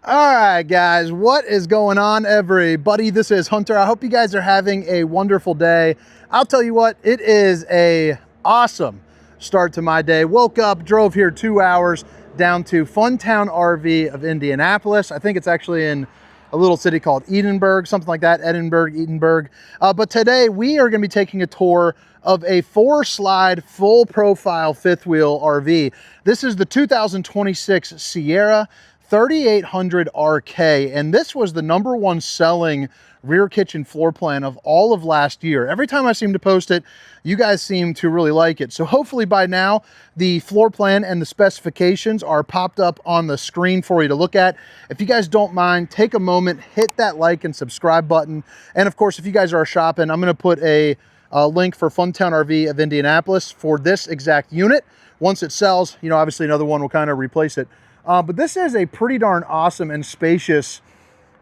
All right, guys, what is going on, everybody? This is Hunter. I hope you guys are having a wonderful day. I'll tell you what, it is a awesome start to my day. Woke up, drove here 2 hours down to Funtown RV of Indianapolis. I think it's actually in a little city called Edinburgh, something like that, Edinburgh. But today we are going to be taking a tour of a 4-slide, full profile fifth wheel RV. This is the 2026 Sierra 3800 RK, and this was the #1 selling rear kitchen floor plan of all of last year. Every time I seem to post it, you guys seem to really like it. So hopefully by now, the floor plan and the specifications are popped up on the screen for you to look at. If you guys don't mind, take a moment, hit that like and subscribe button. And of course, if you guys are shopping, I'm gonna put a link for Funtown RV of Indianapolis for this exact unit. Once it sells, you know, obviously another one will kind of replace it. But this is a pretty darn awesome and spacious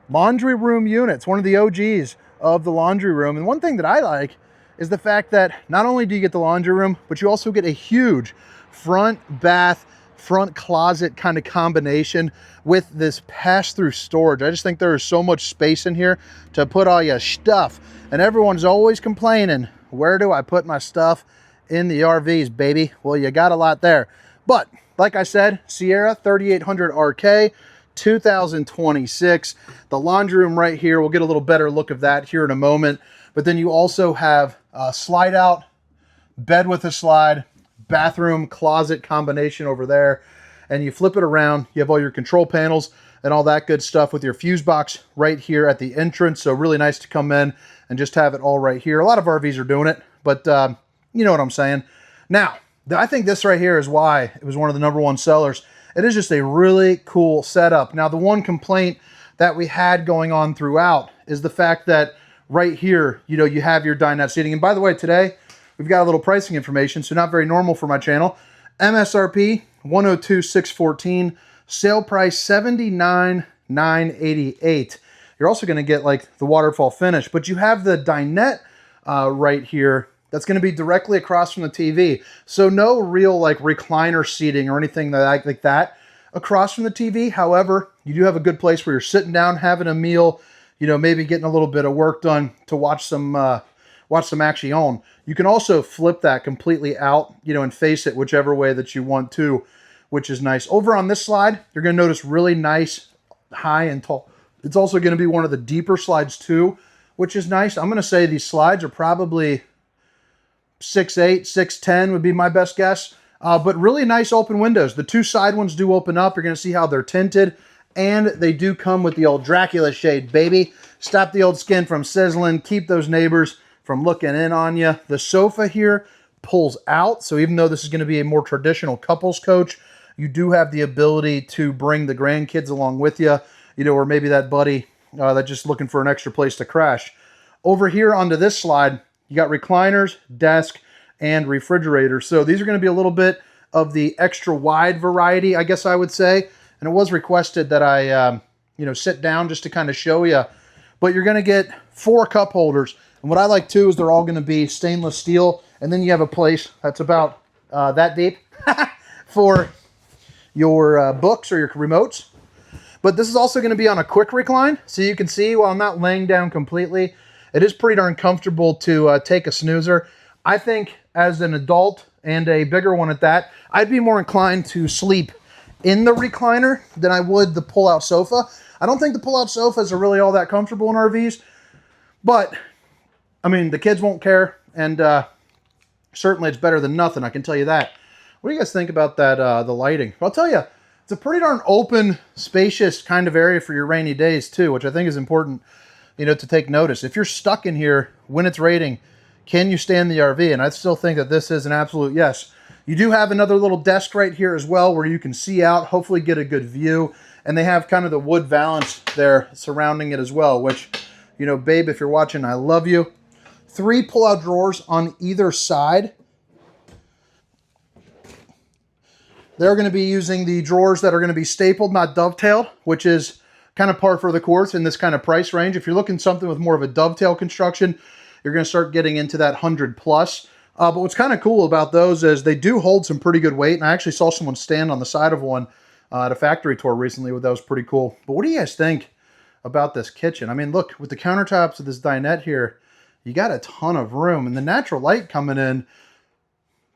laundry room unit. It's one of the OGs of the laundry room. And one thing that I like is the fact that not only do you get the laundry room, but you also get a huge front bath, front closet kind of combination with this pass-through storage. I just think there is so much space in here to put all your stuff. And everyone's always complaining, where do I put my stuff in the RVs, baby? Well, you got a lot there. But like I said, Sierra 3800 RK, 2026. The laundry room right here, we'll get a little better look of that here in a moment. But then you also have a slide out, bed with a slide, bathroom, closet combination over there. And you flip it around, you have all your control panels and all that good stuff with your fuse box right here at the entrance. So really nice to come in and just have it all right here. A lot of RVs are doing it, but you know what I'm saying. Now, I think this right here is why it was one of the #1 sellers. It is just a really cool setup. Now, the one complaint that we had going on throughout is the fact that right here, you know, you have your dinette seating. And by the way, today we've got a little pricing information, so not very normal for my channel. MSRP $102,614, sale price $79,988. You're also going to get like the waterfall finish, but you have the dinette right here. That's going to be directly across from the TV. So no real like recliner seating or anything like that across from the TV. However, you do have a good place where you're sitting down, having a meal, you know, maybe getting a little bit of work done to watch some action. You can also flip that completely out, you know, and face it whichever way that you want to, which is nice. Over on this slide, you're going to notice really nice, high and tall. It's also going to be one of the deeper slides too, which is nice. I'm going to say these slides are probably 6'8", 6'10" would be my best guess. But really nice open windows. The two side ones do open up. You're going to see how they're tinted. And they do come with the old Dracula shade, baby. Stop the old skin from sizzling. Keep those neighbors from looking in on you. The sofa here pulls out. So even though this is going to be a more traditional couples coach, you do have the ability to bring the grandkids along with you. You know, or maybe that buddy that's just looking for an extra place to crash. Over here onto this slide, you got recliners, desk, and refrigerator. So these are going to be a little bit of the extra wide variety, I guess I would say. And it was requested that I, you know, sit down just to kind of show you. But you're going to get 4 cup holders. And what I like too is they're all going to be stainless steel. And then you have a place that's about that deep for your books or your remotes. But this is also going to be on a quick recline. So you can see while I'm not laying down completely, it is pretty darn comfortable to take a snoozer. I think as an adult and a bigger one at that, I'd be more inclined to sleep in the recliner than I would the pull-out sofa. I don't think the pull-out sofas are really all that comfortable in RVs, but I mean, the kids won't care, and certainly it's better than nothing, I can tell you that. What do you guys think about that, the lighting? Well, I'll tell you, it's a pretty darn open, spacious kind of area for your rainy days too, which I think is important, you know, to take notice. If you're stuck in here when it's raining, can you stay in the RV? And I still think that this is an absolute yes. You do have another little desk right here as well where you can see out, hopefully get a good view. And they have kind of the wood valance there surrounding it as well, which, you know, babe, if you're watching, I love you. 3 pull-out drawers on either side. They're going to be using the drawers that are going to be stapled, not dovetailed, which is kind of par for the course in this kind of price range. If you're looking something with more of a dovetail construction, you're going to start getting into that 100 plus. But what's kind of cool about those is they do hold some pretty good weight. And I actually saw someone stand on the side of one at a factory tour recently. That was pretty cool. But what do you guys think about this kitchen? I mean, look, with the countertops of this dinette here, you got a ton of room, and the natural light coming in,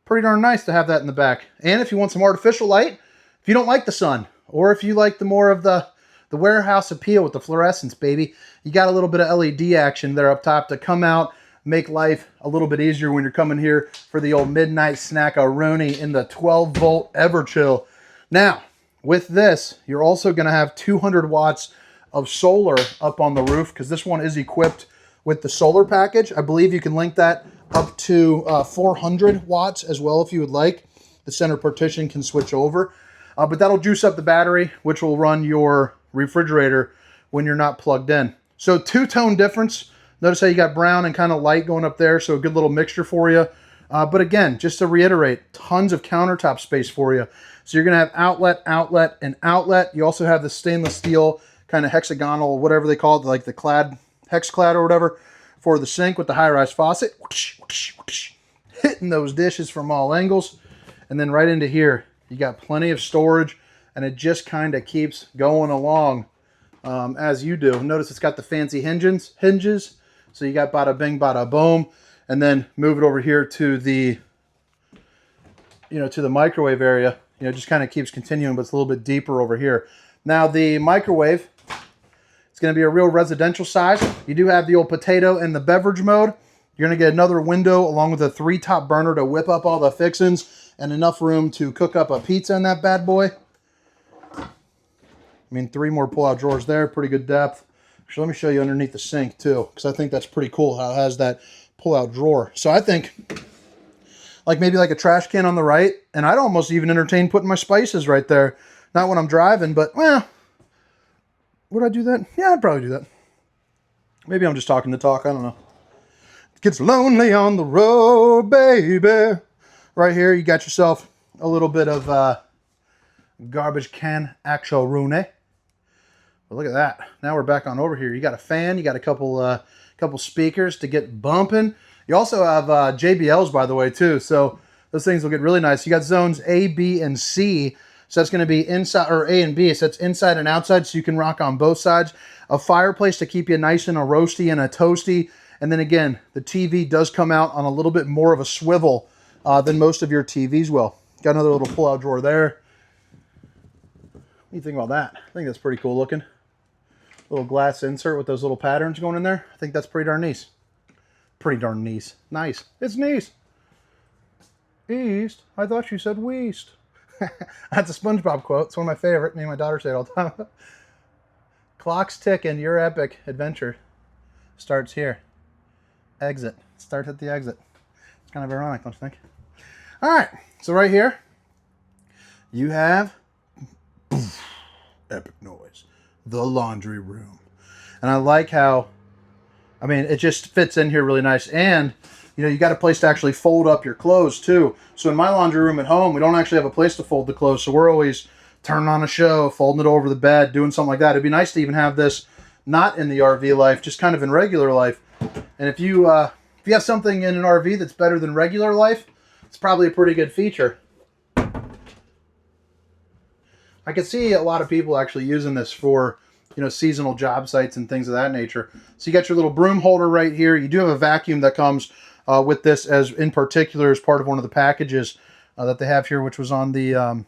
pretty darn nice to have that in the back. And if you want some artificial light, if you don't like the sun, or if you like the more of the warehouse appeal with the fluorescence, baby, you got a little bit of LED action there up top to come out, make life a little bit easier when you're coming here for the old midnight snack-a-rooney in the 12-volt Everchill. Now, with this, you're also going to have 200 watts of solar up on the roof, because this one is equipped with the solar package. I believe you can link that up to 400 watts as well if you would like. The center partition can switch over. But that'll juice up the battery, which will run your refrigerator when you're not plugged in. So two-tone difference. Notice how you got brown and kind of light going up there, so a good little mixture for you. But again, just to reiterate, tons of countertop space for you. So you're going to have outlet, outlet, and outlet. You also have the stainless steel kind of hexagonal, whatever they call it, like the clad, hex clad or whatever, for the sink with the high-rise faucet. Whoosh, whoosh, whoosh, hitting those dishes from all angles. And then right into here, you got plenty of storage, and it just kind of keeps going along as you do. Notice it's got the fancy hinges. So you got bada bing, bada boom. And then move it over here to the, to the microwave area. Just kind of keeps continuing, but it's a little bit deeper over here. Now the microwave, it's going to be a real residential size. You do have the old potato and the beverage mode. You're going to get another window along with a 3-top burner to whip up all the fixings and enough room to cook up a pizza in that bad boy. I mean, 3 more pull-out drawers there, pretty good depth. Actually, let me show you underneath the sink too, because I think that's pretty cool how it has that pull-out drawer. So I think maybe like a trash can on the right, and I'd almost even entertain putting my spices right there. Not when I'm driving, but, well, would I do that? Yeah, I'd probably do that. Maybe I'm just talking the talk, I don't know. It gets lonely on the road, baby. Right here, you got yourself a little bit of garbage can actual Rune. But look at that. Now we're back on over here. You got a fan. You got a couple speakers to get bumping. You also have JBLs, by the way, too. So those things will get really nice. You got zones A, B, and C. So that's going to be inside, or A and B. So that's inside and outside, so you can rock on both sides. A fireplace to keep you nice and a roasty and a toasty. And then again, the TV does come out on a little bit more of a swivel than most of your TVs will. Got another little pull-out drawer there. What do you think about that? I think that's pretty cool looking. Little glass insert with those little patterns going in there. I think that's pretty darn nice. Pretty darn nice. Nice. It's nice. East? I thought you said west. That's a SpongeBob quote. It's one of my favorite. Me and my daughter say it all the time. Clock's ticking. Your epic adventure starts here. Exit. Start at the exit. It's kind of ironic, don't you think? All right. So right here, you have epic noise. The laundry room. And I like how, I mean, it just fits in here really nice. And, you got a place to actually fold up your clothes too. So in my laundry room at home, we don't actually have a place to fold the clothes. So we're always turning on a show, folding it over the bed, doing something like that. It'd be nice to even have this not in the RV life, just kind of in regular life. And if you have something in an RV that's better than regular life, it's probably a pretty good feature. I could see a lot of people actually using this for, seasonal job sites and things of that nature. So you got your little broom holder right here. You do have a vacuum that comes with this, as in particular as part of one of the packages that they have here, which was on the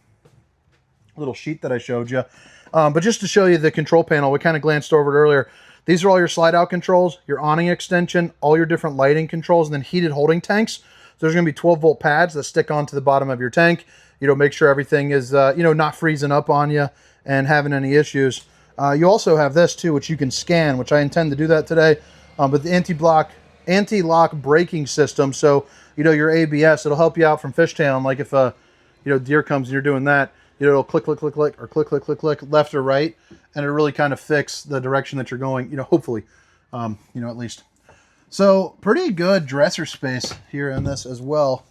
little sheet that I showed you. But just to show you the control panel, we kind of glanced over it earlier. These are all your slide out controls, your awning extension, all your different lighting controls, and then heated holding tanks. So there's going to be 12-volt pads that stick onto the bottom of your tank. Make sure everything is, not freezing up on you and having any issues. You also have this too, which you can scan, which I intend to do that today. But the anti-lock braking system. So, your ABS, it'll help you out from fishtailing. Like if deer comes and you're doing that, it'll click, click, click, click, or click, click, click, click, left or right. And it'll really kind of fix the direction that you're going, hopefully, at least. So pretty good dresser space here in this as well.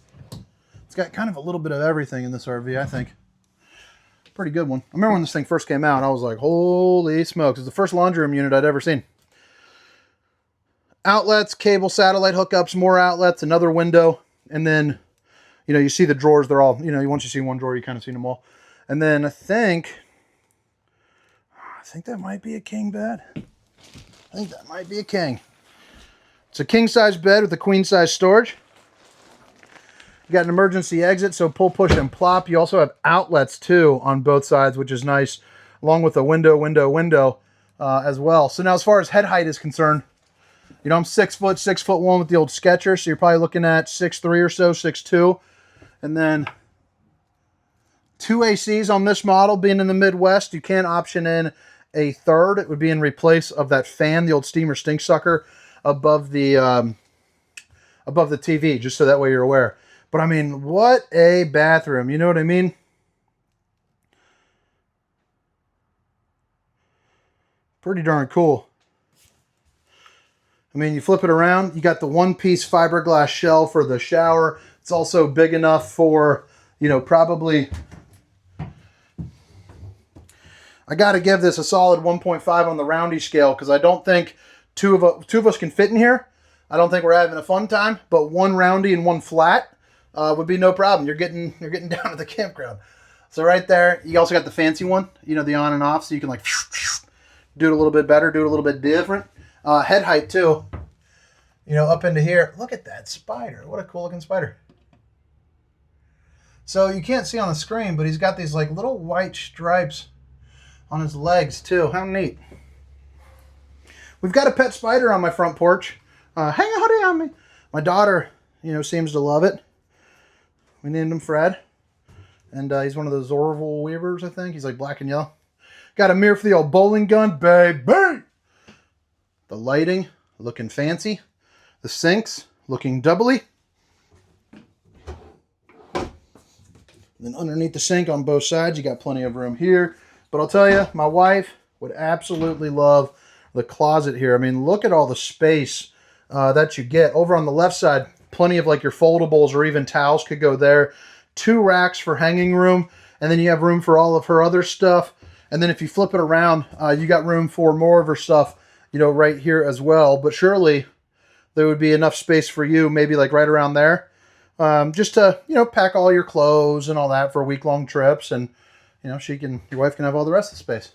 It's got kind of a little bit of everything in this RV, I think. Pretty good one. I remember when this thing first came out, I was like, holy smokes. It's the first laundry room unit I'd ever seen. Outlets, cable, satellite hookups, more outlets, another window. And then, you see the drawers. They're all, once you see one drawer, you kind of see them all. And then I think think that might be a king bed. I think that might be a king. It's a king size bed with a queen size storage. You got an emergency exit, so pull, push, and plop. You also have outlets too on both sides, which is nice, along with a window as well. So now as far as head height is concerned, you know, I'm 6 foot, 6'1" with the old Sketcher, so you're probably looking at 6'3" or so, 6'2". And then 2 ACs on this model. Being in the Midwest, you can option in a third. It would be in replace of that fan, the old steamer stink sucker above the TV, just so that way you're aware. But I mean, what a bathroom, you know what I mean? Pretty darn cool. I mean, you flip it around, you got the one-piece fiberglass shell for the shower. It's also big enough for, you know, probably, I got to give this a solid 1.5 on the roundy scale, because I don't think two of us can fit in here. I don't think we're having a fun time, but one roundy and one flat would be no problem. You're getting down to the campground. So right there, you also got the fancy one, you know, the on and off, so you can like do it a little bit better, do it a little bit different. Head height too, you know, up into here. Look at that spider. What a cool looking spider. So you can't see on the screen, but he's got these like little white stripes on his legs too. How neat. We've got a pet spider on my front porch. Hang a hoodie on me. My daughter, you know, seems to love it. We named him Fred. And he's one of those Orville Weavers, I think. He's like black and yellow. Got a mirror for the old bowling gun, baby. The lighting, looking fancy. The sinks, looking doubly. Then underneath the sink on both sides, you got plenty of room here. But I'll tell you, my wife would absolutely love the closet here. I mean, look at all the space that you get. Over on the left side, plenty of like your foldables or even towels could go there. 2 racks for hanging room. And then you have room for all of her other stuff. And then if you flip it around, you got room for more of her stuff, you know, right here as well. But surely there would be enough space for you, maybe like right around there. Just to, you know, pack all your clothes and all that for week-long trips. And, you know, your wife can have all the rest of the space.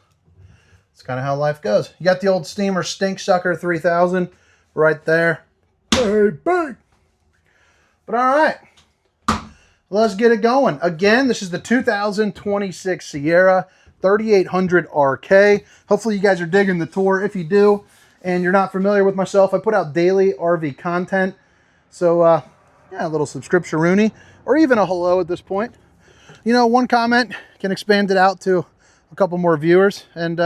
It's kind of how life goes. You got the old steamer stink sucker 3000 right there. Hey, bang! But all right, let's get it going. Again, this is the 2026 Sierra 3800 RK. Hopefully you guys are digging the tour. If you do, and you're not familiar with myself, I put out daily RV content. So, yeah, a little subscription-rooney, or even a hello at this point. You know, one comment can expand it out to a couple more viewers, and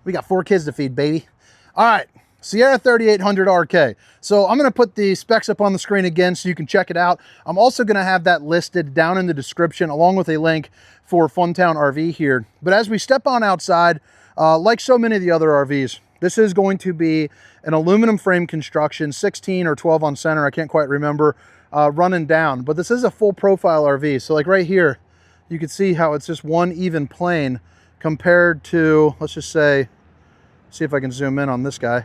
we got 4 kids to feed, baby. All right, Sierra 3800 RK. So I'm going to put the specs up on the screen again so you can check it out. I'm also going to have that listed down in the description along with a link for Funtown RV here. But as we step on outside, like so many of the other RVs, this is going to be an aluminum frame construction, 16 or 12 on center, I can't quite remember, running down. But this is a full profile RV. So like right here, you can see how it's just one even plane compared to, let's just say, see if I can zoom in on this guy.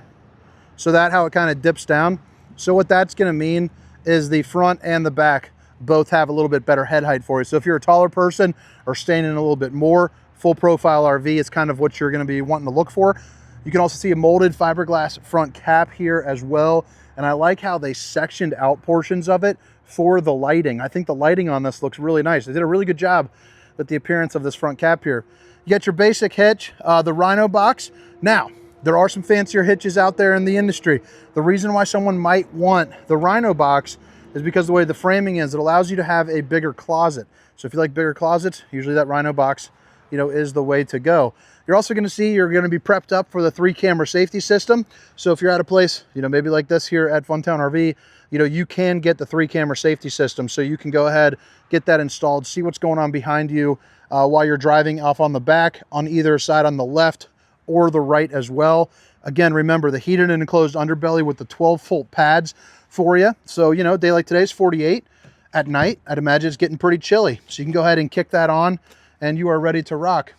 So that how it kind of dips down. So what that's going to mean is the front and the back both have a little bit better head height for you. So if you're a taller person or staying in a little bit more, full profile RV is kind of what you're going to be wanting to look for. You can also see a molded fiberglass front cap here as well. And I like how they sectioned out portions of it for the lighting. I think the lighting on this looks really nice. They did a really good job with the appearance of this front cap here. You got your basic hitch, the Rhino box. Now, there are some fancier hitches out there in the industry. The reason why someone might want the Rhino box is because the way the framing is, it allows you to have a bigger closet. So if you like bigger closets, usually that Rhino box, you know, is the way to go. You're also going to see you're going to be prepped up for the 3-camera safety system. So if you're at a place, you know, maybe like this here at Funtown RV, you know, you can get the 3-camera safety system. So you can go ahead, get that installed, see what's going on behind you while you're driving off on the back, on either side, on the left or the right as well. Again, remember the heated and enclosed underbelly with the 12-volt pads for you. So, you know, a day like today's 48. At night, I'd imagine it's getting pretty chilly. So you can go ahead and kick that on and you are ready to rock.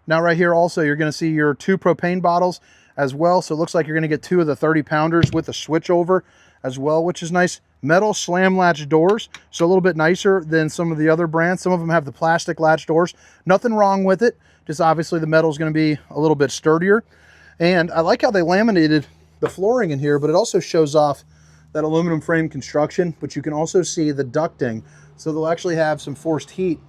Now right here also, you're going to see your 2 propane bottles as well. So it looks like you're going to get 2 of the 30-pounders with a switch over as well, which is nice. Metal slam latch doors, so a little bit nicer than some of the other brands. Some of them have the plastic latch doors. Nothing wrong with it. Just obviously the metal is going to be a little bit sturdier. And I like how they laminated the flooring in here, but it also shows off that aluminum frame construction, but you can also see the ducting. So they'll actually have some forced heat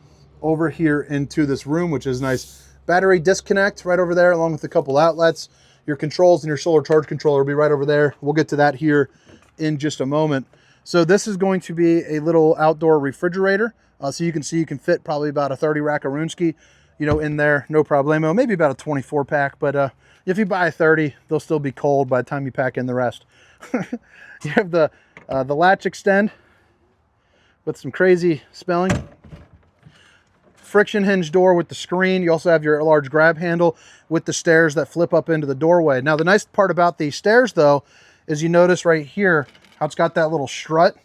over here into this room, which is nice. Battery disconnect right over there, along with a couple outlets. Your controls and your solar charge controller will be right over there. We'll get to that here in just a moment. So this is going to be a little outdoor refrigerator. So you can see you can fit probably about a 30 rack of Runski, you know, in there, no problemo. Maybe about a 24 pack, but if you buy a 30, they'll still be cold by the time you pack in the rest. You have the latch extend with some crazy spelling. Friction hinge door with the screen. You also have your large grab handle with the stairs that flip up into the doorway. Now, the nice part about these stairs, though, is you notice right here how it's got that little strut.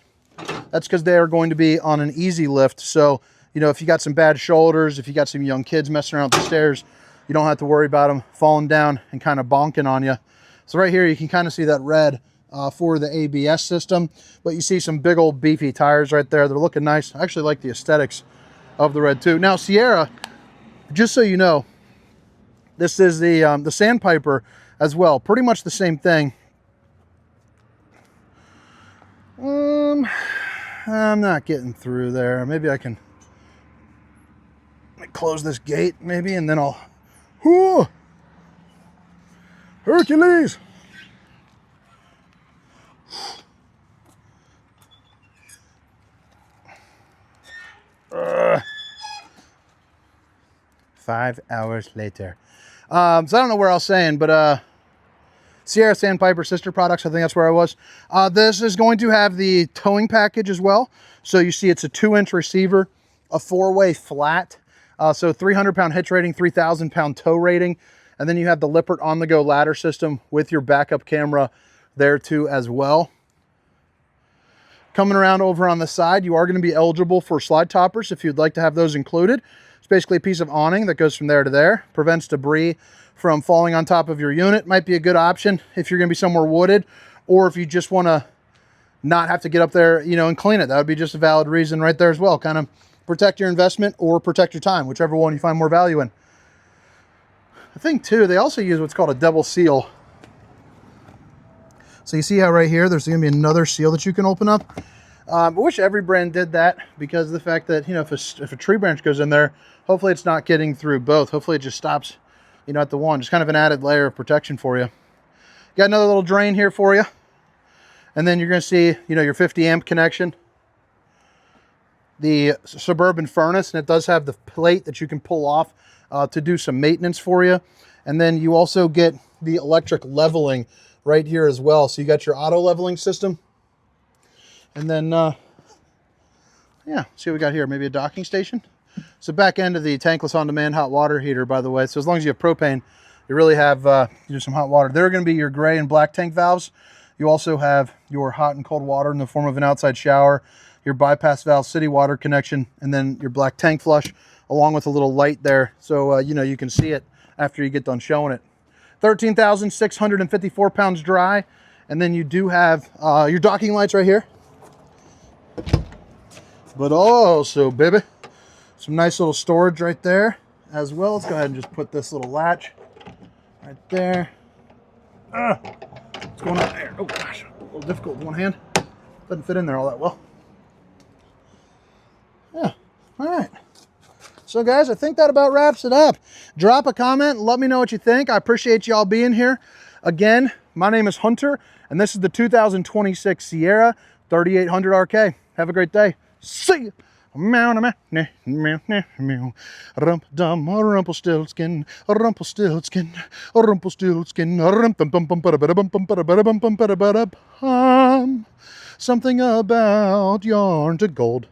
That's because they are going to be on an easy lift. So, you know, if you got some bad shoulders, if you got some young kids messing around with the stairs, you don't have to worry about them falling down and kind of bonking on you. So right here, you can kind of see that red for the ABS system, but you see some big old beefy tires right there. They're looking nice. I actually like the aesthetics of the red too. Now, Sierra, just so you know, this is the Sandpiper as well. Pretty much the same thing. I'm not getting through there. Maybe I can close this gate maybe, and then I'll, whoo, Hercules. Uh, 5 hours later. So I don't know where I was saying, but Sierra Sandpiper sister products, I think that's where I was. This is going to have the towing package as well. So you see it's a 2-inch receiver, a 4-way flat. So 300-pound hitch rating, 3,000-pound tow rating. And then you have the Lippert on-the-go ladder system with your backup camera there too as well. Coming around over on the side, you are going to be eligible for slide toppers if you'd like to have those included. It's basically a piece of awning that goes from there to there. Prevents debris from falling on top of your unit. Might be a good option if you're going to be somewhere wooded, or if you just want to not have to get up there, you know, and clean it. That would be just a valid reason right there as well. Kind of protect your investment or protect your time, whichever one you find more value in. I think too, they also use what's called a double seal. So you see how right here, there's going to be another seal that you can open up. I wish every brand did that, because of the fact that, you know, if a tree branch goes in there, hopefully it's not getting through both. Hopefully it just stops, you know, at the one. Just kind of an added layer of protection for you. Got another little drain here for you. And then you're going to see, you know, your 50 amp connection. The Suburban furnace, and it does have the plate that you can pull off to do some maintenance for you. And then you also get the electric leveling right here as well. So you got your auto leveling system. And then, yeah, see what we got here. Maybe a docking station. It's the back end of the tankless on-demand hot water heater, by the way. So as long as you have propane, you really have you know, some hot water. There are going to be your gray and black tank valves. You also have your hot and cold water in the form of an outside shower, your bypass valve city water connection, and then your black tank flush, along with a little light there. So, you know, you can see it after you get done showing it. 13,654 pounds dry. And then you do have your docking lights right here. But also, baby, some nice little storage right there as well. Let's go ahead and just put this little latch right there. What's going on there? Oh gosh, a little difficult with one hand. Doesn't fit in there all that well. Yeah, all right. So guys, I think that about wraps it up. Drop a comment, let me know what you think. I appreciate y'all being here. Again, my name is Hunter, and this is the 2026 Sierra 3800 RK. Have a great day. See ya. Rumpelstiltskin, Rumpelstiltskin, Rumpelstiltskin, something about yarn to gold.